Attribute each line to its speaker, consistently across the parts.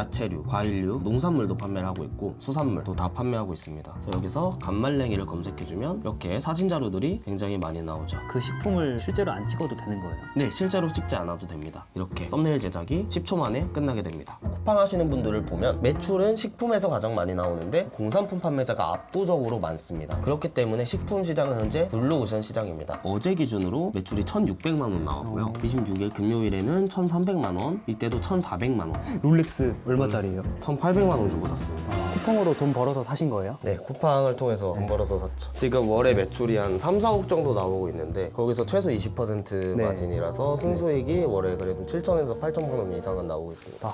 Speaker 1: 야채류, 과일류, 농산물도 판매를 하고 있고 수산물도 다 판매하고 있습니다. 여기서 간말랭이를 검색해주면 이렇게 사진 자료들이 굉장히 많이 나오죠.
Speaker 2: 그 식품을 실제로 안 찍어도 되는 거예요?
Speaker 1: 네, 실제로 찍지 않아도 됩니다. 이렇게 썸네일 제작이 10초 만에 끝나게 됩니다. 쿠팡 하시는 분들을 보면 매출은 식품에서 가장 많이 나오는데 공산품 판매자가 압도적으로 많습니다. 그렇기 때문에 식품 시장은 현재 블루오션 시장입니다. 어제 기준으로 매출이 1,600만 원 나왔고요. 26일 금요일에는 1,300만 원, 이때도 1,400만 원.
Speaker 2: 롤렉스 얼마짜리예요?
Speaker 1: 1,800만 원 주고 샀습니다.
Speaker 2: 쿠팡으로 돈 벌어서 사신 거예요?
Speaker 1: 네, 쿠팡을 통해서 돈 벌어서 샀죠. 지금 월에 매출이 한 3, 4억 정도 나오고 있는데 거기서 최소 20%
Speaker 2: 네.
Speaker 1: 마진이라서 순수익이 월에 그래도 7천에서 8천 원 이상은 나오고 있습니다.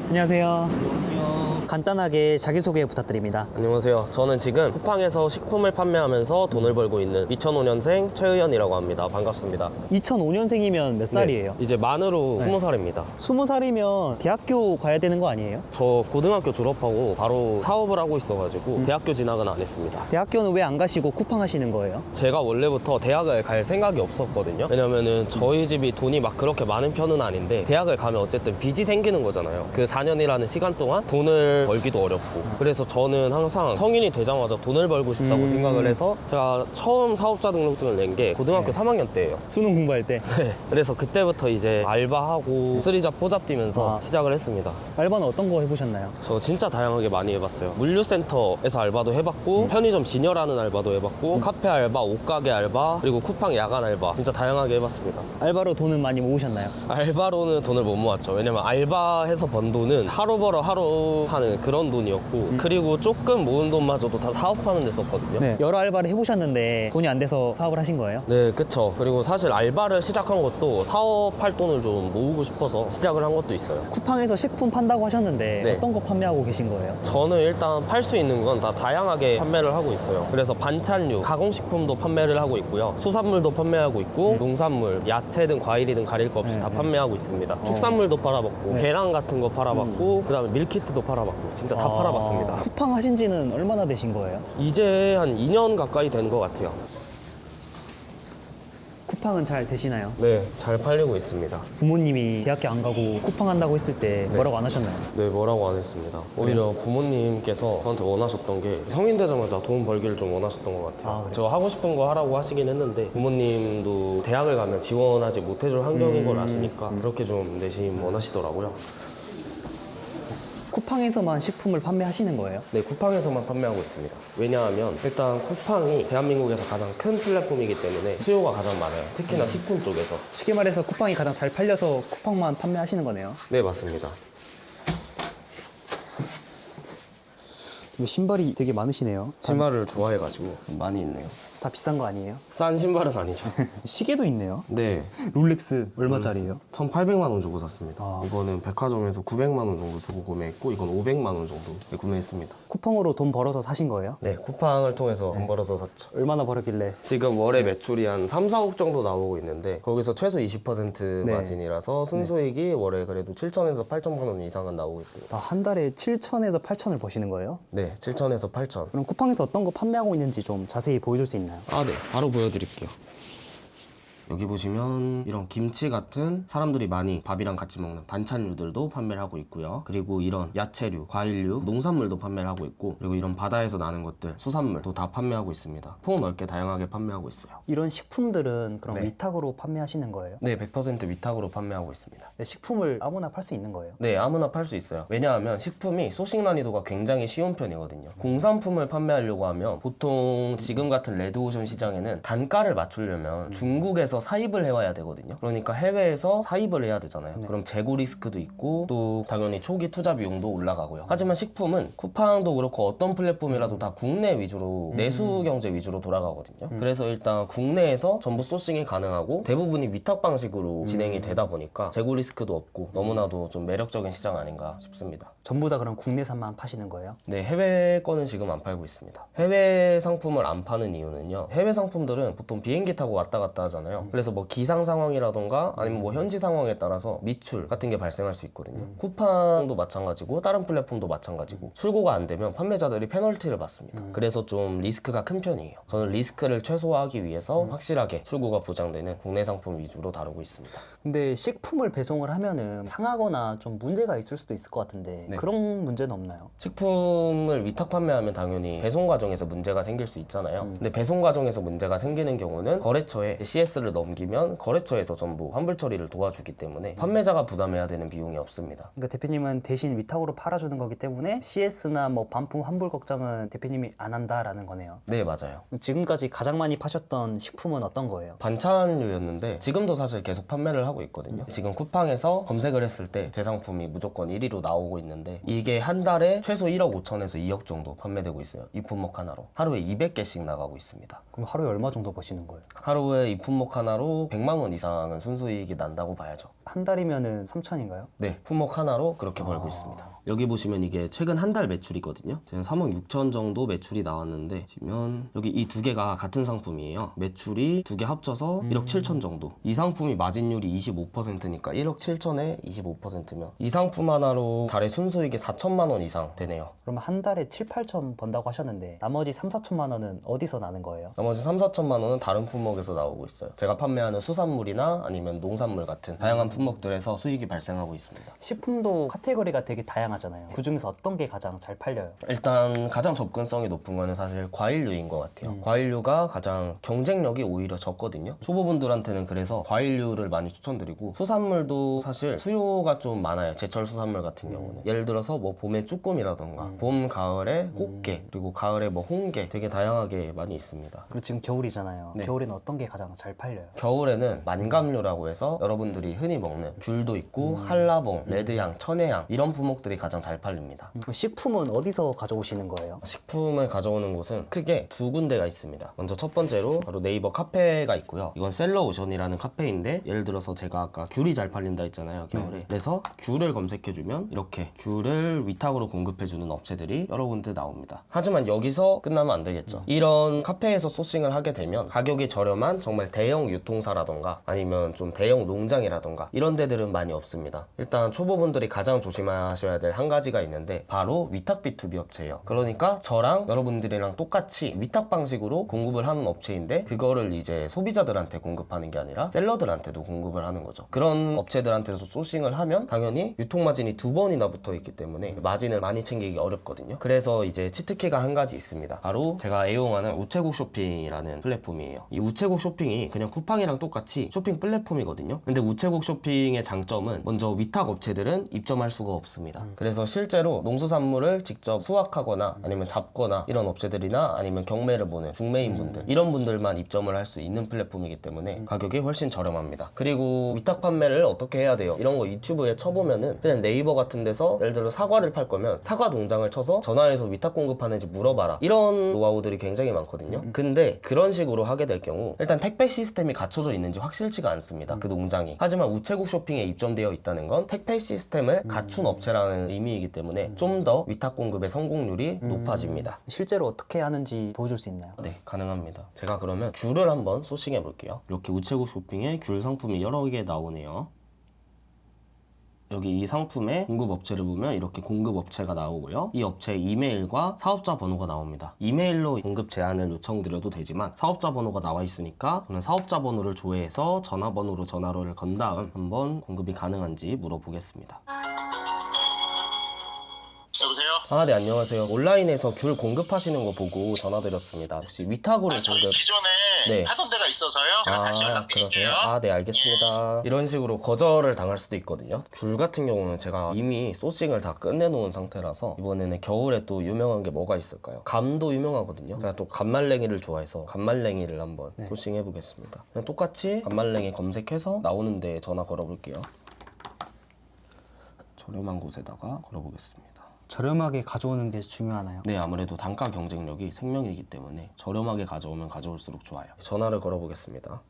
Speaker 2: 안녕하세요.
Speaker 1: 안녕하세요.
Speaker 2: 간단하게 자기소개 부탁드립니다.
Speaker 1: 안녕하세요. 저는 지금 쿠팡에서 식품을 판매하면서 돈을 벌고 있는 2005년생 최의현이라고 합니다. 반갑습니다.
Speaker 2: 2005년생이면 몇 살이에요?
Speaker 1: 네, 이제 만으로 20살입니다.
Speaker 2: 20살이면 대학교 가야 되는 거 아니에요?
Speaker 1: 저 고등학교 졸업하고 바로 사업을 하고 있어가지고 대학교 진학은 안 했습니다.
Speaker 2: 대학교는 왜 안 가시고 쿠팡 하시는 거예요?
Speaker 1: 제가 원래부터 대학을 갈 생각이 없었거든요. 왜냐면은 저희 집이 돈이 막 그렇게 많은 편은 아닌데 대학을 가면 어쨌든 빚이 생기는 거잖아요. 그 4년이라는 시간 동안 돈을 벌기도 어렵고 그래서 저는 항상 성인이 되자마자 돈을 벌고 싶다고 생각을 해서 제가 처음 사업자 등록증을 낸 게 고등학교 3학년 때예요.
Speaker 2: 수능 공부할 때
Speaker 1: 네. 그래서 그때부터 이제 알바하고 쓰리잡 포잡 뛰면서
Speaker 2: 아.
Speaker 1: 시작을 했습니다.
Speaker 2: 알바는 어떤 거 해보셨나요?
Speaker 1: 저 진짜 다양하게 많이 해봤어요. 물류센터에서 알바도 해봤고 편의점 진열하는 알바도 해봤고 카페 알바, 옷가게 알바, 그리고 쿠팡 야간 알바 진짜 다양하게 해봤습니다.
Speaker 2: 알바로 돈은 많이 모으셨나요?
Speaker 1: 알바로는 돈을 못 모았죠. 왜냐면 알바해서 번 돈은 하루 벌어 하루 사는 그런 돈이었고 그리고 조금 모은 돈마저도 다 사업하는 데 썼거든요.
Speaker 2: 네. 여러 알바를 해보셨는데 돈이 안 돼서 사업을 하신 거예요?
Speaker 1: 네, 그쵸. 그리고 사실 알바를 시작한 것도 사업할 돈을 좀 모으고 싶어서 시작을 한 것도 있어요.
Speaker 2: 쿠팡에서 식품 판다고 하셨는데
Speaker 1: 네.
Speaker 2: 어떤 거 판매하고 계신 거예요?
Speaker 1: 저는 일단 팔 수 있는 건 다 다양하게 판매를 하고 있어요. 그래서 반찬류, 가공식품도 판매를 하고 있고요. 수산물도 판매하고 있고 농산물, 야채든 과일이든 가릴 거 없이
Speaker 2: 네,
Speaker 1: 다
Speaker 2: 네.
Speaker 1: 판매하고 있습니다. 축산물도 팔아봤고
Speaker 2: 네.
Speaker 1: 계란 같은 거 팔아봤고 그다음에 밀키트도 팔아봤고 진짜 다 팔아봤습니다.
Speaker 2: 쿠팡 하신 지는 얼마나 되신 거예요?
Speaker 1: 이제 한 2년 가까이 된 것 같아요.
Speaker 2: 쿠팡은 잘 되시나요?
Speaker 1: 네, 잘 팔리고 있습니다.
Speaker 2: 부모님이 대학교 안 가고 쿠팡 한다고 했을 때 뭐라고 안 하셨나요?
Speaker 1: 네, 뭐라고 안 했습니다. 오히려 부모님께서 저한테 원하셨던 게 성인 되자마자 돈 벌기를 좀 원하셨던 것 같아요.
Speaker 2: 아, 그래요?
Speaker 1: 저 하고 싶은 거 하라고 하시긴 했는데 부모님도 대학을 가면 지원하지 못해줄 환경인 걸 아시니까 그렇게 좀 내심 원하시더라고요.
Speaker 2: 쿠팡에서만 식품을 판매하시는 거예요?
Speaker 1: 네, 쿠팡에서만 판매하고 있습니다. 왜냐하면 일단 쿠팡이 대한민국에서 가장 큰 플랫폼이기 때문에 수요가 가장 많아요. 특히나 식품 쪽에서.
Speaker 2: 쉽게 말해서 쿠팡이 가장 잘 팔려서 쿠팡만 판매하시는 거네요.
Speaker 1: 네, 맞습니다.
Speaker 2: 신발이 되게 많으시네요.
Speaker 1: 신발을 좋아해가지고 많이 있네요.
Speaker 2: 다 비싼 거 아니에요?
Speaker 1: 싼 신발은 아니죠.
Speaker 2: 시계도 있네요.
Speaker 1: 네.
Speaker 2: 롤렉스 얼마짜리예요?
Speaker 1: 1,800만 원 주고 샀습니다.
Speaker 2: 아.
Speaker 1: 이거는 백화점에서 900만 원 정도 주고 구매했고 이건 500만 원 정도 구매했습니다.
Speaker 2: 쿠팡으로 돈 벌어서 사신 거예요?
Speaker 1: 네, 쿠팡을 통해서 돈 벌어서 샀죠.
Speaker 2: 얼마나 벌었길래?
Speaker 1: 지금 월에 매출이 한 3, 4억 정도 나오고 있는데 거기서 최소 20%
Speaker 2: 네.
Speaker 1: 마진이라서 순수익이 월에 그래도 7천에서 8천 원 이상은 나오고 있습니다.
Speaker 2: 한 달에 7천에서 8천을 버시는 거예요?
Speaker 1: 네, 7천에서 8천.
Speaker 2: 그럼 쿠팡에서 어떤 거 판매하고 있는지 좀 자세히 보여줄 수 있나요?
Speaker 1: 아, 네. 바로 보여드릴게요. 여기 보시면 이런 김치 같은 사람들이 많이 밥이랑 같이 먹는 반찬류들도 판매를 하고 있고요. 그리고 이런 야채류, 과일류, 농산물도 판매를 하고 있고 그리고 이런 바다에서 나는 것들, 수산물도 다 판매하고 있습니다. 폭넓게 다양하게 판매하고 있어요.
Speaker 2: 이런 식품들은 그럼
Speaker 1: 네.
Speaker 2: 위탁으로 판매하시는 거예요?
Speaker 1: 네, 100% 위탁으로 판매하고 있습니다.
Speaker 2: 식품을 아무나 팔 수 있는 거예요?
Speaker 1: 네, 아무나 팔 수 있어요. 왜냐하면 식품이 소싱 난이도가 굉장히 쉬운 편이거든요. 공산품을 판매하려고 하면 보통 지금 같은 레드오션 시장에는 단가를 맞추려면 중국에서 사입을 해와야 되거든요. 그러니까 해외에서 사입을 해야 되잖아요. 그럼 재고 리스크도 있고 또 당연히 초기 투자 비용도 올라가고요. 하지만 식품은 쿠팡도 그렇고 어떤 플랫폼이라도 다 국내 위주로 내수 경제 위주로 돌아가거든요. 그래서 일단 국내에서 전부 소싱이 가능하고 대부분이 위탁 방식으로 진행이 되다 보니까 재고 리스크도 없고 너무나도 좀 매력적인 시장 아닌가 싶습니다.
Speaker 2: 전부 다 그럼 국내산만 파시는 거예요?
Speaker 1: 네, 해외 거는 지금 안 팔고 있습니다. 해외 상품을 안 파는 이유는요. 해외 상품들은 보통 비행기 타고 왔다 갔다 하잖아요. 그래서 뭐 기상 상황이라던가 아니면 뭐 현지 상황에 따라서 미출 같은 게 발생할 수 있거든요. 쿠팡도 마찬가지고 다른 플랫폼도 마찬가지고 출고가 안 되면 판매자들이 페널티를 받습니다. 그래서 좀 리스크가 큰 편이에요. 저는 리스크를 최소화하기 위해서 확실하게 출고가 보장되는 국내 상품 위주로 다루고 있습니다.
Speaker 2: 근데 식품을 배송을 하면은 상하거나 좀 문제가 있을 수도 있을 것 같은데
Speaker 1: 네.
Speaker 2: 그런 문제는 없나요?
Speaker 1: 식품을 위탁 판매하면 당연히 배송 과정에서 문제가 생길 수 있잖아요. 근데 배송 과정에서 문제가 생기는 경우는 거래처에 CS를 넘기면 거래처에서 전부 환불 처리를 도와주기 때문에 판매자가 부담해야 되는 비용이 없습니다.
Speaker 2: 그러니까 대표님은 대신 위탁으로 팔아주는 거기 때문에 CS나 뭐 반품 환불 걱정은 대표님이 안 한다라는 거네요.
Speaker 1: 네, 맞아요.
Speaker 2: 지금까지 가장 많이 파셨던 식품은 어떤 거예요?
Speaker 1: 반찬류였는데 지금도 사실 계속 판매를 하고 있거든요. 지금 쿠팡에서 검색을 했을 때 제 상품이 무조건 1위로 나오고 있는데 이게 한 달에 최소 1억 5천에서 2억 정도 판매되고 있어요. 이 품목 하나로. 하루에 200개씩 나가고 있습니다.
Speaker 2: 그럼 하루에 얼마 정도 버시는 거예요?
Speaker 1: 하루에 이 품목 하나로 100만 원 이상은 순수이익이 난다고 봐야죠.
Speaker 2: 한 달이면은 3천인가요?
Speaker 1: 네, 품목 하나로 그렇게 벌고 있습니다. 여기 보시면 이게 최근 한 달 매출이거든요. 지금 3억 6천 정도 매출이 나왔는데 보시면 여기 이 두 개가 같은 상품이에요. 매출이 두 개 합쳐서 1억 7천 정도. 이 상품이 마진율이 25%니까 1억 7천에 25%면 이 상품 하나로 달에 순수익이 4천만 원 이상 되네요.
Speaker 2: 그러면 한 달에 7, 8천 번다고 하셨는데 나머지 3, 4천만 원은 어디서 나는 거예요?
Speaker 1: 나머지 3, 4천만 원은 다른 품목에서 나오고 있어요. 제가 판매하는 수산물이나 아니면 농산물 같은 다양한 품목들에서 수익이 발생하고 있습니다.
Speaker 2: 식품도 카테고리가 되게 다양하잖아요. 그 중에서 어떤 게 가장 잘 팔려요?
Speaker 1: 일단 가장 접근성이 높은 거는 사실 과일류인 것 같아요. 과일류가 가장 경쟁력이 오히려 적거든요. 초보분들한테는 그래서 과일류를 많이 추천드리고 수산물도 사실 수요가 좀 많아요. 제철 수산물 같은 경우는 예를 들어서 뭐 봄에 쭈꾸미라던가 봄, 가을에 꽃게 그리고 가을에 뭐 홍게 되게 다양하게 많이 있습니다.
Speaker 2: 그리고 지금 겨울이잖아요.
Speaker 1: 네.
Speaker 2: 겨울에는 어떤 게 가장 잘 팔려요?
Speaker 1: 겨울에는 만감류라고 해서 여러분들이 흔히 먹는 귤도 있고 한라봉, 레드향, 천혜향 이런 품목들이 가장 잘 팔립니다.
Speaker 2: 식품은 어디서 가져오시는 거예요?
Speaker 1: 식품을 가져오는 곳은 크게 두 군데가 있습니다. 먼저 첫 번째로 바로 네이버 카페가 있고요. 이건 셀러오션이라는 카페인데 예를 들어서 제가 아까 귤이 잘 팔린다 했잖아요, 겨울에. 그래서 귤을 검색해주면 이렇게 귤을 위탁으로 공급해주는 업체들이 여러 군데 나옵니다. 하지만 여기서 끝나면 안 되겠죠. 이런 카페에서 소싱을 하게 되면 가격이 저렴한 정말 대형 유통사라던가 아니면 좀 대형 농장이라던가 이런 데들은 많이 없습니다. 일단 초보분들이 가장 조심하셔야 될 한 가지가 있는데 바로 위탁 B2B 업체예요. 그러니까 저랑 여러분들이랑 똑같이 위탁 방식으로 공급을 하는 업체인데 그거를 이제 소비자들한테 공급하는 게 아니라 셀러들한테도 공급을 하는 거죠. 그런 업체들한테서 소싱을 하면 당연히 유통 마진이 두 번이나 붙어 있기 때문에 마진을 많이 챙기기 어렵거든요. 그래서 이제 치트키가 한 가지 있습니다. 바로 제가 애용하는 우체국 쇼핑이라는 플랫폼이에요. 이 우체국 쇼핑이 그냥 쿠팡이랑 똑같이 쇼핑 플랫폼이거든요. 근데 우체국 쇼핑의 장점은 먼저 위탁 업체들은 입점할 수가 없습니다. 그래서 실제로 농수산물을 직접 수확하거나 아니면 잡거나 이런 업체들이나 아니면 경매를 보는 중매인 분들 이런 분들만 입점을 할 수 있는 플랫폼이기 때문에 가격이 훨씬 저렴합니다. 그리고 위탁 판매를 어떻게 해야 돼요? 이런 거 유튜브에 쳐보면은 그냥 네이버 같은 데서 예를 들어 사과를 팔 거면 사과 농장을 쳐서 전화해서 위탁 공급하는지 물어봐라 이런 노하우들이 굉장히 많거든요. 근데 그런 식으로 하게 될 경우 일단 택배 시스템이 갖춰져 있는지 확실치가 않습니다. 그 농장이. 하지만 우체국 쇼핑에 입점되어 있다는 건 택배 시스템을 갖춘 업체라는 의미이기 때문에 좀 더 위탁 공급의 성공률이 높아집니다.
Speaker 2: 실제로 어떻게 하는지 보여줄 수 있나요?
Speaker 1: 네, 가능합니다. 제가 그러면 귤을 한번 소싱해 볼게요. 이렇게 우체국 쇼핑에 귤 상품이 여러 개 나오네요. 여기 이 상품의 공급 업체를 보면 이렇게 공급 업체가 나오고요. 이 업체의 이메일과 사업자 번호가 나옵니다. 이메일로 공급 제안을 요청드려도 되지만 사업자 번호가 나와 있으니까 저는 사업자 번호를 조회해서 전화번호로 전화를 건 다음 한번 공급이 가능한지 물어보겠습니다.
Speaker 3: 여보세요?
Speaker 1: 아, 네, 안녕하세요. 온라인에서 귤 공급하시는 거 보고 전화드렸습니다. 혹시 위탁으로
Speaker 3: 저희
Speaker 1: 공급...
Speaker 3: 기존에
Speaker 1: 네.
Speaker 3: 하던 데가 있어서요. 다시
Speaker 1: 아,
Speaker 3: 연락드릴게요.
Speaker 1: 그러세요? 아, 네, 알겠습니다. 이런 식으로 거절을 당할 수도 있거든요. 귤 같은 경우는 제가 이미 소싱을 다 끝내놓은 상태라서 이번에는 겨울에 또 유명한 게 뭐가 있을까요? 감도 유명하거든요. 제가 또 감말랭이를 좋아해서 감말랭이를 한번 소싱해 보겠습니다. 그냥 똑같이 감말랭이 검색해서 나오는 데 전화 걸어볼게요. 저렴한 곳에다가 걸어보겠습니다.
Speaker 2: 저렴하게 가져오는 게 중요하나요?
Speaker 1: 네, 아무래도 단가 경쟁력이 생명이기 때문에 저렴하게 가져오면 가져올수록 좋아요. 전화를 걸어보겠습니다.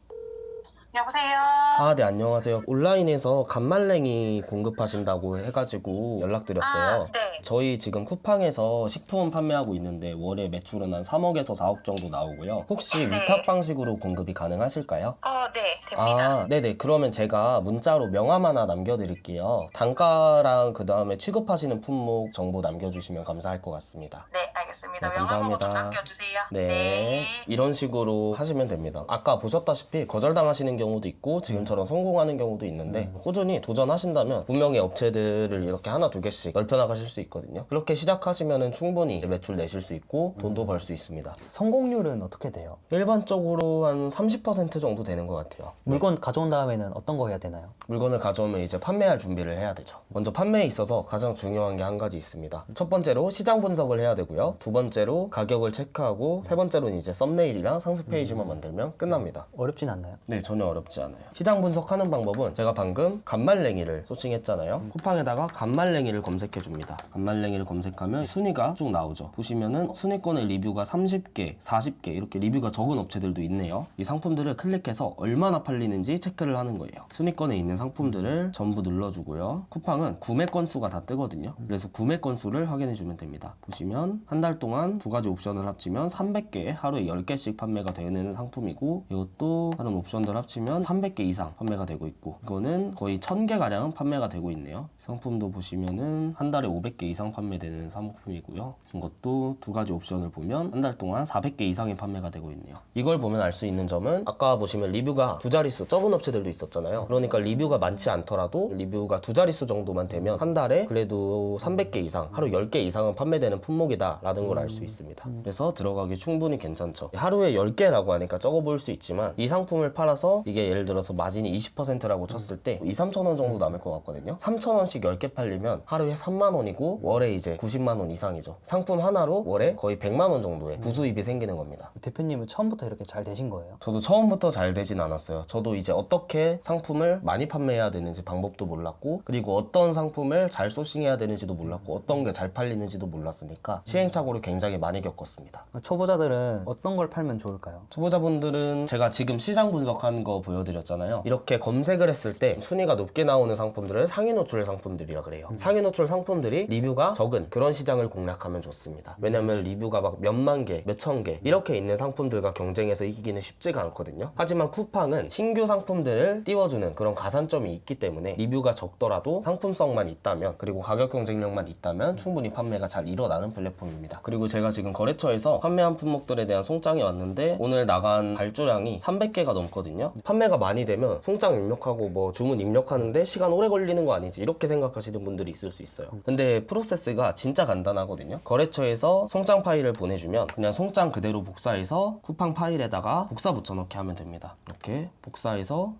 Speaker 3: 여보세요?
Speaker 1: 아, 네, 안녕하세요. 온라인에서 간말랭이 공급하신다고 해가지고 연락드렸어요.
Speaker 3: 네.
Speaker 1: 저희 지금 쿠팡에서 식품 판매하고 있는데 월에 매출은 한 3억에서 4억 정도 나오고요. 혹시 위탁 방식으로 공급이 가능하실까요?
Speaker 3: 네, 됩니다.
Speaker 1: 아, 네네. 그러면 제가 문자로 명함 하나 남겨드릴게요. 단가랑 그 다음에 취급하시는 품목 정보 남겨주시면 감사할 것 같습니다.
Speaker 3: 네, 알겠습니다.
Speaker 1: 네,
Speaker 3: 명함 보고 좀
Speaker 1: 감사합니다.
Speaker 3: 남겨주세요.
Speaker 1: 네. 이런 식으로 하시면 됩니다. 아까 보셨다시피 거절당하시는 경우도 있고 지금처럼 성공하는 경우도 있는데 꾸준히 도전하신다면 분명히 업체들을 이렇게 하나 두 개씩 넓혀나가실 수 있거든요. 그렇게 시작하시면 충분히 매출 내실 수 있고 돈도 벌 수 있습니다.
Speaker 2: 성공률은 어떻게 돼요?
Speaker 1: 일반적으로 한 30% 정도 되는 것 같아요.
Speaker 2: 물건 가져온 다음에는 어떤 거 해야 되나요?
Speaker 1: 물건을 가져오면 이제 판매할 준비를 해야 되죠. 먼저 판매에 있어서 가장 중요한 게 한 가지 있습니다. 첫 번째로 시장 분석을 해야 되고요. 두 번째로 가격을 체크하고 세 번째로는 이제 썸네일이랑 상세 페이지만 만들면 끝납니다.
Speaker 2: 어렵진 않나요?
Speaker 1: 네, 전혀 어렵지 않아요. 시장 분석하는 방법은 제가 방금 간말랭이를 소싱했잖아요. 쿠팡에다가 간말랭이를 검색해 줍니다. 간말랭이를 검색하면 순위가 쭉 나오죠. 보시면은 순위권에 리뷰가 30개, 40개 이렇게 리뷰가 적은 업체들도 있네요. 이 상품들을 클릭해서 얼마나 팔리는지 체크를 하는 거예요. 순위권에 있는 상품들을 전부 눌러주고요. 쿠팡은 구매 건수가 다 뜨거든요. 그래서 구매 건수를 확인해 주면 됩니다. 보시면 한 달 동안 두 가지 옵션을 합치면 300개, 하루에 10개씩 판매가 되는 상품이고, 이것도 다른 옵션들 합치면 300개 이상 판매가 되고 있고, 이거는 거의 1000개 가량 판매가 되고 있네요. 상품도 보시면은 한 달에 500개 이상 판매되는 상품이고요. 이것도 두 가지 옵션을 보면 한 달 동안 400개 이상의 판매가 되고 있네요. 이걸 보면 알 수 있는 점은 아까 보시면 리뷰가 두 자릿수 적은 업체들도 있었잖아요. 그러니까 리뷰가 많지 않더라도 리뷰가 두 자릿수 정도만 되면 한 달에 그래도 300개 이상, 하루 10개 이상은 판매되는 품목이다 라는 걸 알 수 있습니다. 그래서 들어가기 충분히 괜찮죠. 하루에 10개라고 하니까 적어 보일 수 있지만 이 상품을 팔아서 이게 예를 들어서 마진이 20%라고 쳤을 때 2, 3천 원 정도 남을 것 같거든요. 3천 원씩 10개 팔리면 하루에 3만 원이고 월에 이제 90만 원 이상이죠. 상품 하나로 월에 거의 100만 원 정도의 부수입이 생기는 겁니다.
Speaker 2: 대표님은 처음부터 이렇게 잘 되신 거예요?
Speaker 1: 저도 처음부터 잘 되진 않았어요. 저도 이제 어떻게 상품을 많이 판매해야 되는지 방법도 몰랐고, 그리고 어떤 상품을 잘 소싱해야 되는지도 몰랐고, 어떤 게 잘 팔리는지도 몰랐으니까 시행착오를 굉장히 많이 겪었습니다.
Speaker 2: 초보자들은 어떤 걸 팔면 좋을까요?
Speaker 1: 초보자분들은 제가 지금 시장 분석한 거 보여드렸잖아요. 이렇게 검색을 했을 때 순위가 높게 나오는 상품들을 상위 노출 상품들이라 그래요. 상위 노출 상품들이 리뷰가 적은 그런 시장을 공략하면 좋습니다. 왜냐면 리뷰가 막 몇만 개, 몇천 개 이렇게 있는 상품들과 경쟁해서 이기기는 쉽지가 않거든요. 하지만 쿠팡은 신규 상품들을 띄워주는 그런 가산점이 있기 때문에 리뷰가 적더라도 상품성만 있다면, 그리고 가격 경쟁력만 있다면 충분히 판매가 잘 일어나는 플랫폼입니다. 그리고 제가 지금 거래처에서 판매한 품목들에 대한 송장이 왔는데 오늘 나간 발주량이 300개가 넘거든요. 판매가 많이 되면 송장 입력하고 뭐 주문 입력하는데 시간 오래 걸리는 거 아니지 이렇게 생각하시는 분들이 있을 수 있어요. 근데 프로세스가 진짜 간단하거든요. 거래처에서 송장 파일을 보내주면 그냥 송장 그대로 복사해서 쿠팡 파일에다가 복사 붙여넣기 하면 됩니다. 이렇게 복사해서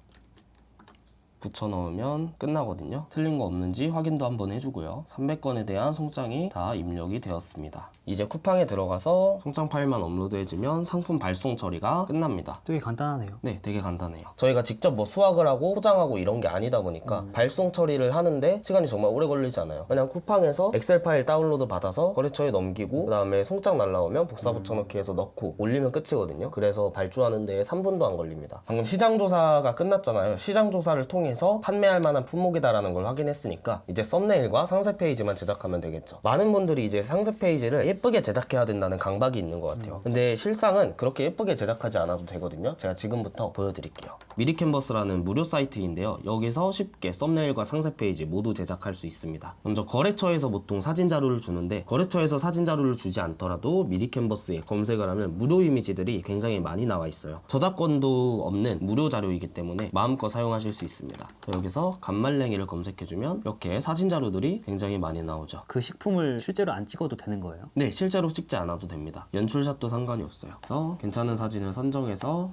Speaker 1: 붙여넣으면 끝나거든요. 틀린 거 없는지 확인도 한번 해주고요. 300건에 대한 송장이 다 입력이 되었습니다. 이제 쿠팡에 들어가서 송장 파일만 업로드해주면 상품 발송 처리가 끝납니다.
Speaker 2: 되게 간단하네요.
Speaker 1: 네, 되게 간단해요. 저희가 직접 뭐 수확을 하고 포장하고 이런 게 아니다 보니까 발송 처리를 하는데 시간이 정말 오래 걸리지 않아요. 그냥 쿠팡에서 엑셀 파일 다운로드 받아서 거래처에 넘기고, 그 다음에 송장 날라오면 복사 붙여넣기 해서 넣고 올리면 끝이거든요. 그래서 발주하는 데 3분도 안 걸립니다. 방금 시장조사가 끝났잖아요. 시장조사를 통해서 판매할 만한 품목이다라는 걸 확인했으니까 이제 썸네일과 상세 페이지만 제작하면 되겠죠. 많은 분들이 이제 상세 페이지를 예쁘게 제작해야 된다는 강박이 있는 것 같아요. 근데 실상은 그렇게 예쁘게 제작하지 않아도 되거든요. 제가 지금부터 보여드릴게요. 미리캔버스라는 무료 사이트인데요. 여기서 쉽게 썸네일과 상세 페이지 모두 제작할 수 있습니다. 먼저 거래처에서 보통 사진 자료를 주는데, 거래처에서 사진 자료를 주지 않더라도 미리캔버스에 검색을 하면 무료 이미지들이 굉장히 많이 나와 있어요. 저작권도 없는 무료 자료이기 때문에 마음껏 사용하실 수 있습니다. 여기서 간말랭이를 검색해주면 이렇게 사진 자료들이 굉장히 많이 나오죠.
Speaker 2: 그 식품을 실제로 안 찍어도 되는 거예요?
Speaker 1: 네, 실제로 찍지 않아도 됩니다. 연출샷도 상관이 없어요. 그래서 괜찮은 사진을 선정해서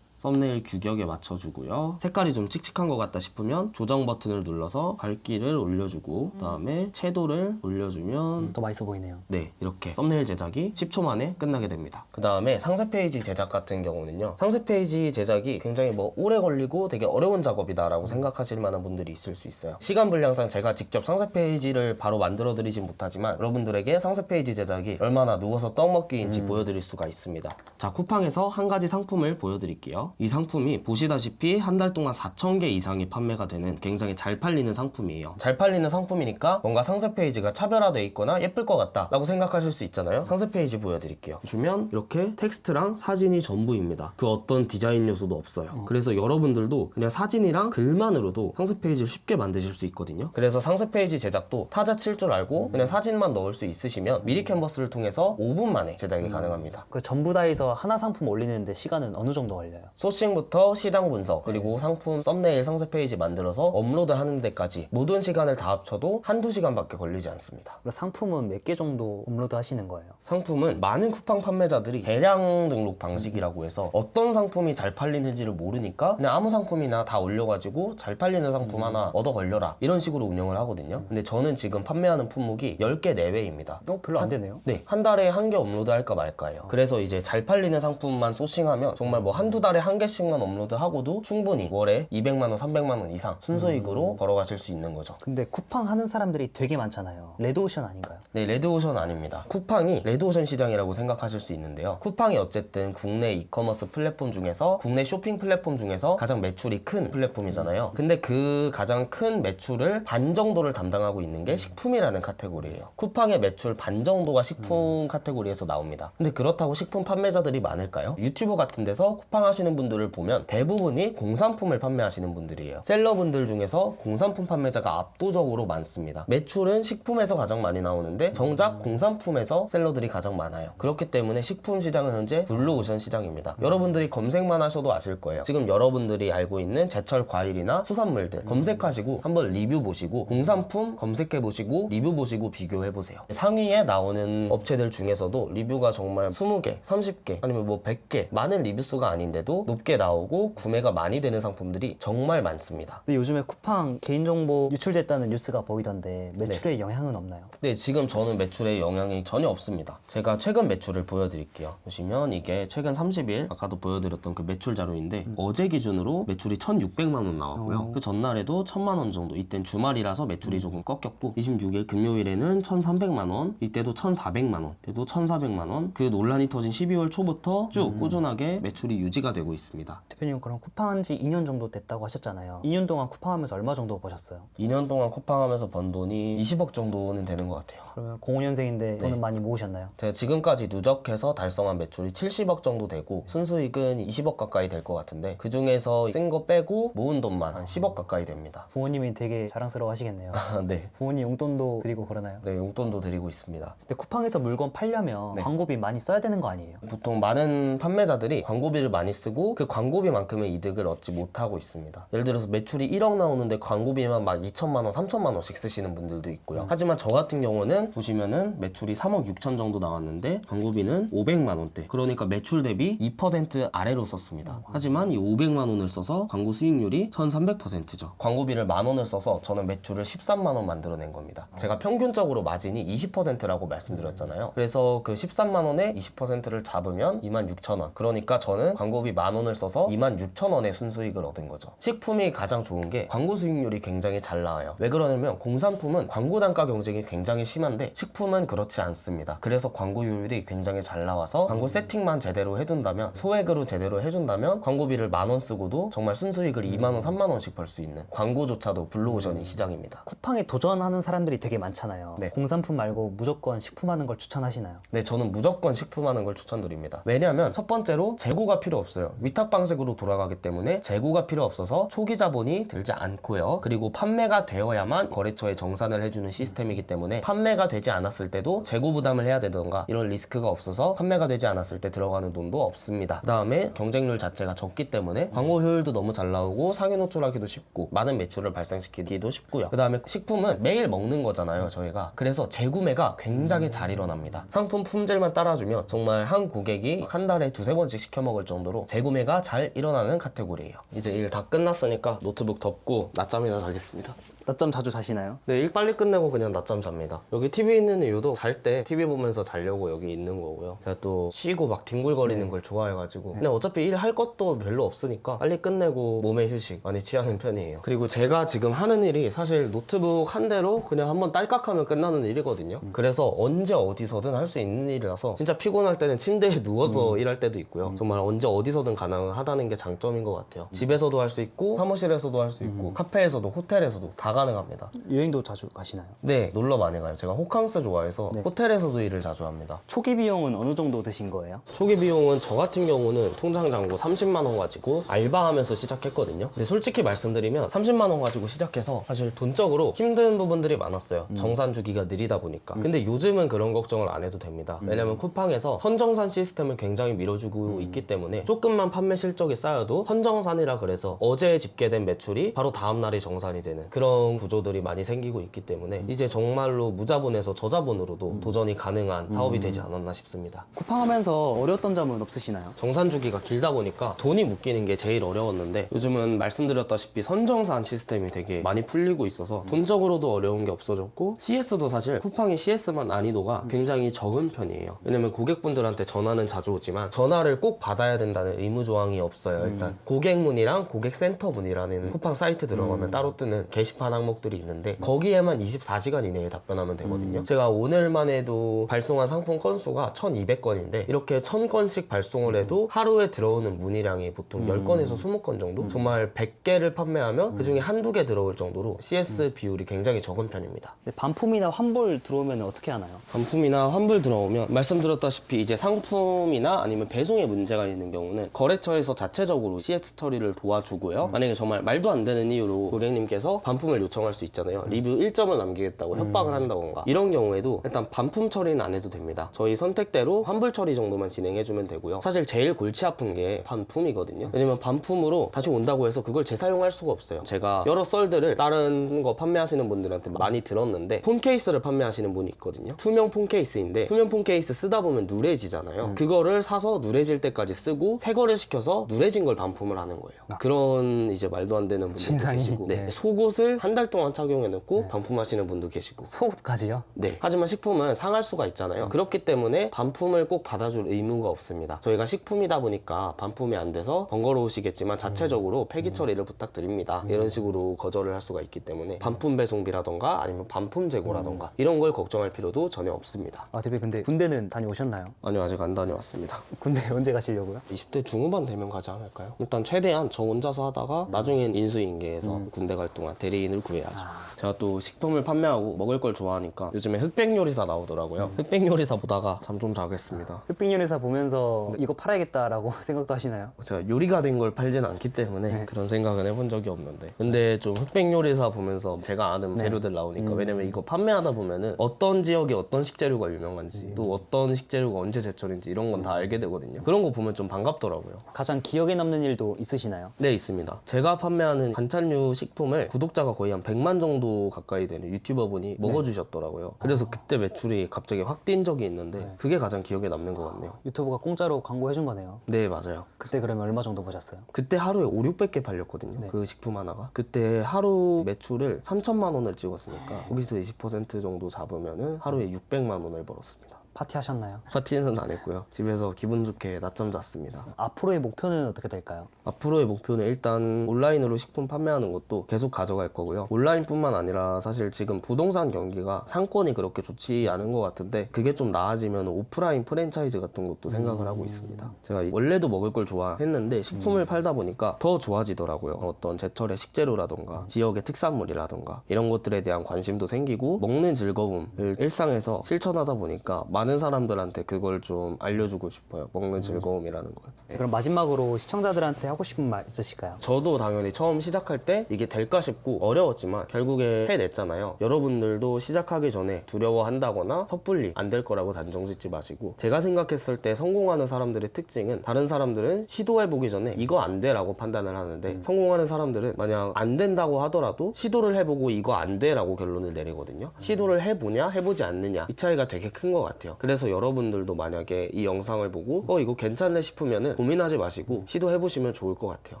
Speaker 1: 썸네일 규격에 맞춰주고요. 색깔이 좀 칙칙한 것 같다 싶으면 조정 버튼을 눌러서 밝기를 올려주고, 그 다음에 채도를 올려주면
Speaker 2: 더 맛있어 보이네요.
Speaker 1: 네, 이렇게 썸네일 제작이 10초 만에 끝나게 됩니다. 그 다음에 상세 페이지 제작 같은 경우는요, 상세 페이지 제작이 굉장히 뭐 오래 걸리고 되게 어려운 작업이다라고 생각하실 만한 분들이 있을 수 있어요. 시간 분량상 제가 직접 상세 페이지를 바로 만들어 드리진 못하지만 여러분들에게 상세 페이지 제작이 얼마나 누워서 떡 먹기인지 보여드릴 수가 있습니다. 자, 쿠팡에서 한 가지 상품을 보여드릴게요. 있는데요. 이 상품이 보시다시피 한 달 동안 4,000개 이상이 판매가 되는 굉장히 잘 팔리는 상품이에요. 잘 팔리는 상품이니까 뭔가 상세 페이지가 차별화되어 있거나 예쁠 것 같다 라고 생각하실 수 있잖아요. 상세 페이지 보여드릴게요. 보시면 이렇게 텍스트랑 사진이 전부입니다. 그 어떤 디자인 요소도 없어요. 그래서 여러분들도 그냥 사진이랑 글만으로도 상세 페이지를 쉽게 만드실 수 있거든요. 그래서 상세 페이지 제작도 타자 칠 줄 알고 그냥 사진만 넣을 수 있으시면 미리 캔버스를 통해서 5분 만에 제작이 가능합니다.
Speaker 2: 그 전부 다 해서 하나 상품 올리는데 시간은 어느 정도 걸려요?
Speaker 1: 소싱부터 시장 분석 그리고 상품 썸네일 상세 페이지 만들어서 업로드 하는 데까지 모든 시간을 다 합쳐도 한두 시간밖에 걸리지 않습니다.
Speaker 2: 그럼 상품은 몇 개 정도 업로드 하시는 거예요?
Speaker 1: 상품은 많은 쿠팡 판매자들이 대량 등록 방식이라고 해서 어떤 상품이 잘 팔리는지를 모르니까 그냥 아무 상품이나 다 올려가지고 잘 팔리는 상품 하나 얻어 걸려라 이런 식으로 운영을 하거든요. 근데 저는 지금 판매하는 품목이 10개 내외입니다.
Speaker 2: 별로 안 되네요.
Speaker 1: 네, 한 달에 한 개 업로드 할까 말까예요. 그래서 이제 잘 팔리는 상품만 소싱하면 정말 뭐 한두 달에 한 개씩만 업로드 하고도 충분히 월에 200만 원, 300만 원 이상 순수익으로 벌어가실 수 있는 거죠.
Speaker 2: 근데 쿠팡 하는 사람들이 되게 많잖아요. 레드오션 아닌가요?
Speaker 1: 네, 레드오션 아닙니다. 쿠팡이 레드오션 시장이라고 생각하실 수 있는데요. 쿠팡이 어쨌든 국내 이커머스 플랫폼 중에서 국내 쇼핑 플랫폼 중에서 가장 매출이 큰 플랫폼이잖아요. 근데 그 가장 큰 매출을 반 정도를 담당하고 있는 게 식품이라는 카테고리예요. 쿠팡의 매출 반 정도가 식품 카테고리에서 나옵니다. 근데 그렇다고 식품 판매자들이 많을까요? 유튜브 같은 데서 쿠팡 하시는 분들을 보면 대부분이 공산품을 판매하시는 분들이에요. 셀러분들 중에서 공산품 판매자가 압도적으로 많습니다. 매출은 식품에서 가장 많이 나오는데 정작 공산품에서 셀러들이 가장 많아요. 그렇기 때문에 식품 시장은 현재 블루오션 시장입니다. 여러분들이 검색만 하셔도 아실 거예요. 지금 여러분들이 알고 있는 제철 과일이나 수산물들 검색하시고 한번 리뷰 보시고 공산품 검색해 보시고 리뷰 보시고 비교해 보세요. 상위에 나오는 업체들 중에서도 리뷰가 정말 20개, 30개 아니면 뭐 100개 많은 리뷰 수가 아닌데도 높게 나오고 구매가 많이 되는 상품들이 정말 많습니다.
Speaker 2: 근데 요즘에 쿠팡 개인정보 유출됐다는 뉴스가 보이던데 매출에 영향은 없나요?
Speaker 1: 네, 지금 저는 매출에 영향이 전혀 없습니다. 제가 최근 매출을 보여드릴게요. 보시면 이게 최근 30일 아까도 보여드렸던 그 매출 자료인데 어제 기준으로 매출이 1,600만 원 나왔고요. 그 전날에도 1,000만 원 정도. 이땐 주말이라서 매출이 조금 꺾였고 26일 금요일에는 1,300만 원, 이때도 1,400만 원, 이때도 1,400만 원. 그 논란이 터진 12월 초부터 쭉 꾸준하게 매출이 유지가 되고 있습니다.
Speaker 2: 대표님 그럼 쿠팡 한 지 2년 정도 됐다고 하셨잖아요. 2년 동안 쿠팡 하면서 얼마 정도 버셨어요?
Speaker 1: 2년 동안 쿠팡하면서 번 돈이 20억 정도는 되는 것 같아요.
Speaker 2: 그러면 05년생인데 돈은 많이 모으셨나요?
Speaker 1: 제가 지금까지 누적해서 달성한 매출이 70억 정도 되고 순수익은 20억 가까이 될 것 같은데 그 중에서 쓴 거 빼고 모은 돈만 한 10억 가까이 됩니다.
Speaker 2: 부모님이 되게 자랑스러워 하시겠네요.
Speaker 1: 네.
Speaker 2: 부모님 용돈도 드리고 그러나요?
Speaker 1: 네, 용돈도 드리고 있습니다.
Speaker 2: 근데 쿠팡에서 물건 팔려면 광고비 많이 써야 되는 거 아니에요?
Speaker 1: 보통 많은 판매자들이 광고비를 많이 쓰고 그 광고비만큼의 이득을 얻지 못하고 있습니다. 예를 들어서 매출이 1억 나오는데 광고비만 막 2천만 원, 3천만 원씩 쓰시는 분들도 있고요. 하지만 저 같은 경우는 보시면은 매출이 3억 6천 정도 나왔는데 광고비는 500만 원대. 그러니까 매출 대비 2% 아래로 썼습니다. 하지만 이 500만 원을 써서 광고 수익률이 1300%죠. 광고비를 만 원을 써서 저는 매출을 13만 원 만들어낸 겁니다. 제가 평균적으로 마진이 20%라고 말씀드렸잖아요. 그래서 그 13만 원에 20%를 잡으면 26,000원. 그러니까 저는 광고비 만 원을 써서 26,000원의 순수익을 얻은 거죠. 식품이 가장 좋은 게 광고 수익률이 굉장히 잘 나와요. 왜 그러냐면 공산품은 광고 단가 경쟁이 굉장히 심한데 식품은 그렇지 않습니다. 그래서 광고율이 굉장히 잘 나와서 광고 세팅만 제대로 해둔다면 소액으로 제대로 해준다면 광고비를 만 원 쓰고도 정말 순수익을 2만 원, 3만 원씩 벌 수 있는 광고조차도 블루오션인 시장입니다.
Speaker 2: 쿠팡에 도전하는 사람들이 되게 많잖아요.
Speaker 1: 네.
Speaker 2: 공산품 말고 무조건 식품하는 걸 추천하시나요?
Speaker 1: 네, 저는 무조건 식품하는 걸 추천드립니다. 왜냐하면 첫 번째로 재고가 필요 없어요. 위탁 방식으로 돌아가기 때문에 재고가 필요 없어서 초기 자본이 들지 않고요. 그리고 판매가 되어야만 거래처에 정산을 해주는 시스템이기 때문에 판매가 되지 않았을 때도 재고 부담을 해야 되던가 이런 리스크가 없어서 판매가 되지 않았을 때 들어가는 돈도 없습니다. 그 다음에 경쟁률 자체가 적기 때문에 광고 효율도 너무 잘 나오고 상위 노출하기도 쉽고 많은 매출을 발생시키기도 쉽고요. 그 다음에 식품은 매일 먹는 거잖아요, 저희가. 그래서 재구매가 굉장히 잘 일어납니다. 상품 품질만 따라주면 정말 한 고객이 한 달에 두세 번씩 시켜 먹을 정도로 재구매가 잘 일어나는 카테고리예요. 이제 일 다 끝났으니까 노트북 덮고 낮잠이나 자겠습니다.
Speaker 2: 낮잠 자주 자시나요?
Speaker 1: 네, 일 빨리 끝내고 그냥 낮잠 잡니다. 여기 TV 있는 이유도 잘 때 TV 보면서 자려고 여기 있는 거고요. 제가 또 쉬고 막 뒹굴거리는 걸 좋아해가지고 근데 어차피 일 할 것도 별로 없으니까 빨리 끝내고 몸의 휴식 많이 취하는 편이에요. 그리고 제가 지금 하는 일이 사실 노트북 한 대로 그냥 한번 딸깍하면 끝나는 일이거든요. 그래서 언제 어디서든 할 수 있는 일이라서 진짜 피곤할 때는 침대에 누워서 일할 때도 있고요. 정말 언제 어디서든 가능하다는 게 장점인 것 같아요. 집에서도 할 수 있고 사무실에서도 할 수 있고 카페에서도 호텔에서도 다 가능합니다.
Speaker 2: 여행도 자주 가시나요?
Speaker 1: 네, 놀러 많이 가요. 제가 호캉스 좋아해서
Speaker 2: 네.
Speaker 1: 호텔에서도 일을 자주 합니다.
Speaker 2: 초기 비용은 어느 정도 드신 거예요?
Speaker 1: 초기 비용은 저 같은 경우는 통장 잔고 30만 원 가지고 알바하면서 시작했거든요. 근데 솔직히 말씀드리면 30만 원 가지고 시작해서 사실 돈적으로 힘든 부분들이 많았어요. 정산 주기가 느리다 보니까. 근데 요즘은 그런 걱정을 안 해도 됩니다. 왜냐면 쿠팡에서 선정산 시스템을 굉장히 밀어주고 있기 때문에 조금만 판매 실적이 쌓여도 선정산이라 그래서 어제 집계된 매출이 바로 다음 날이 정산이 되는 그런 구조들이 많이 생기고 있기 때문에 이제 정말로 무자본에서 저자본으로도 도전이 가능한 사업이 되지 않았나 싶습니다.
Speaker 2: 쿠팡 하면서 어려웠던 점은 없으시나요?
Speaker 1: 정산 주기가 길다 보니까 돈이 묶이는 게 제일 어려웠는데 요즘은 말씀드렸다시피 선정산 시스템이 되게 많이 풀리고 있어서 돈적으로도 어려운 게 없어졌고 CS도 사실 쿠팡이 CS만 난이도가 굉장히 적은 편이에요. 왜냐면 고객분들한테 전화는 자주 오지만 전화를 꼭 받아야 된다는 의무 조항이 없어요. 일단 고객문이랑 고객센터 문이라는 쿠팡 사이트 들어가면 따로 뜨는 게시판 항목들이 있는데 거기에만 24시간 이내에 답변하면 되거든요. 제가 오늘만 해도 발송한 상품 건수가 1200건인데 이렇게 1000건씩 발송을 해도 하루에 들어오는 문의량이 보통 10건에서 20건 정도? 정말 100개를 판매하면 그중에 한두 개 들어올 정도로 CS 비율이 굉장히 적은 편입니다.
Speaker 2: 근데 반품이나 환불 들어오면 어떻게 하나요?
Speaker 1: 반품이나 환불 들어오면 말씀드렸다시피 이제 상품이나 아니면 배송에 문제가 있는 경우는 거래처에서 자체적으로 CS 처리를 도와주고요. 만약에 정말 말도 안 되는 이유로 고객님께서 반품을 요청할 수 있잖아요. 리뷰 1점을 남기겠다고 협박을 한다던가 이런 경우에도 일단 반품 처리는 안 해도 됩니다. 저희 선택대로 환불 처리 정도만 진행해주면 되고요. 사실 제일 골치 아픈 게 반품이거든요. 왜냐면 반품으로 다시 온다고 해서 그걸 재사용할 수가 없어요. 제가 여러 썰들을 다른 거 판매하시는 분들한테 많이 들었는데 폰 케이스를 판매하시는 분이 있거든요. 투명 폰 케이스인데 투명 폰 케이스 쓰다 보면 누래지잖아요. 그거를 사서 누래질 때까지 쓰고 새 거를 시켜서 누래진 걸 반품을 하는 거예요. 그런 이제 말도 안 되는 분들도
Speaker 2: 진상이.
Speaker 1: 계시고
Speaker 2: 네.
Speaker 1: 속옷을 한 달 동안 착용해 놓고 반품하시는 분도 계시고
Speaker 2: 속옷까지요?
Speaker 1: 네. 하지만 식품은 상할 수가 있잖아요. 그렇기 때문에 반품을 꼭 받아줄 의무가 없습니다. 저희가 식품이다 보니까 반품이 안 돼서 번거로우시겠지만 자체적으로 폐기 처리를 부탁드립니다. 이런 식으로 거절을 할 수가 있기 때문에 반품 배송비라던가 아니면 반품 재고라던가 이런 걸 걱정할 필요도 전혀 없습니다.
Speaker 2: 아 대표 근데 군대는 다녀오셨나요?
Speaker 1: 아니요, 아직 안 다녀왔습니다.
Speaker 2: 군대 언제 가시려고요?
Speaker 1: 20대 중후반 되면 가지 않을까요? 일단 최대한 저 혼자서 하다가 나중엔 인수인계해서 군대 갈 동안 대리인을 구해야죠. 제가 또 식품을 판매하고 먹을 걸 좋아하니까 요즘에 흑백 요리사 나오더라고요. 흑백 요리사 보다가 잠 좀 자겠습니다.
Speaker 2: 흑백요리사 보면서 이거 팔아야겠다라고 생각도 하시나요?
Speaker 1: 제가 요리가 된 걸 팔진 않기 때문에 그런 생각은 해본 적이 없는데 근데 좀 흑백 요리사 보면서 제가 아는 재료들 나오니까 왜냐면 이거 판매하다 보면은 어떤 지역에 어떤 식재료가 유명한지 또 어떤 식재료가 언제 제철인지 이런 건 다 알게 되거든요. 그런 거 보면 좀 반갑더라고요.
Speaker 2: 가장 기억에 남는 일도 있으시나요?
Speaker 1: 네, 있습니다. 제가 판매하는 반찬류 식품을 구독자가 거의 한 100만 정도 가까이 되는 유튜버분이 먹어주셨더라고요. 그래서 그때 매출이 갑자기 확 뛴 적이 있는데 그게 가장 기억에 남는 것 같네요.
Speaker 2: 유튜브가 공짜로 광고해준 거네요.
Speaker 1: 네, 맞아요.
Speaker 2: 그때 그러면 얼마 정도 보셨어요?
Speaker 1: 그때 하루에 5, 600개 팔렸거든요. 그 식품 하나가. 그때 하루 매출을 3천만 원을 찍었으니까 거기서 20% 정도 잡으면은 하루에 600만 원을 벌었습니다.
Speaker 2: 파티 하셨나요?
Speaker 1: 파티는 안 했고요. 집에서 기분 좋게 낮잠 잤습니다.
Speaker 2: 앞으로의 목표는 어떻게 될까요?
Speaker 1: 앞으로의 목표는 일단 온라인으로 식품 판매하는 것도 계속 가져갈 거고요. 온라인뿐만 아니라 사실 지금 부동산 경기가 상권이 그렇게 좋지 않은 것 같은데 그게 좀 나아지면 오프라인 프랜차이즈 같은 것도 생각을 하고 있습니다. 제가 원래도 먹을 걸 좋아했는데 식품을 팔다 보니까 더 좋아지더라고요. 어떤 제철의 식재료라던가 지역의 특산물이라던가 이런 것들에 대한 관심도 생기고 먹는 즐거움을 일상에서 실천하다 보니까 많은 사람들한테 그걸 좀 알려주고 싶어요. 먹는 즐거움이라는 걸. 네.
Speaker 2: 그럼 마지막으로 시청자들한테 하고 싶은 말 있으실까요?
Speaker 1: 저도 당연히 처음 시작할 때 이게 될까 싶고 어려웠지만 결국에 해냈잖아요. 여러분들도 시작하기 전에 두려워한다거나 섣불리 안 될 거라고 단정 짓지 마시고 제가 생각했을 때 성공하는 사람들의 특징은 다른 사람들은 시도해보기 전에 이거 안 돼 라고 판단을 하는데 성공하는 사람들은 만약 안 된다고 하더라도 시도를 해보고 이거 안 돼 라고 결론을 내리거든요. 시도를 해보냐 해보지 않느냐 이 차이가 되게 큰 것 같아요. 그래서 여러분들도 만약에 이 영상을 보고 이거 괜찮네 싶으면은 고민하지 마시고 시도해보시면 좋을 것 같아요.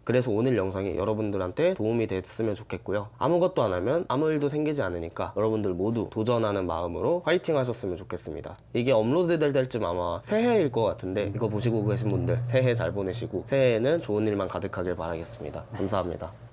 Speaker 1: 그래서 오늘 영상이 여러분들한테 도움이 됐으면 좋겠고요. 아무것도 안 하면 아무 일도 생기지 않으니까 여러분들 모두 도전하는 마음으로 화이팅 하셨으면 좋겠습니다. 이게 업로드 될 때쯤 아마 새해일 것 같은데 이거 보시고 계신 분들 새해 잘 보내시고 새해에는 좋은 일만 가득하길 바라겠습니다. 감사합니다.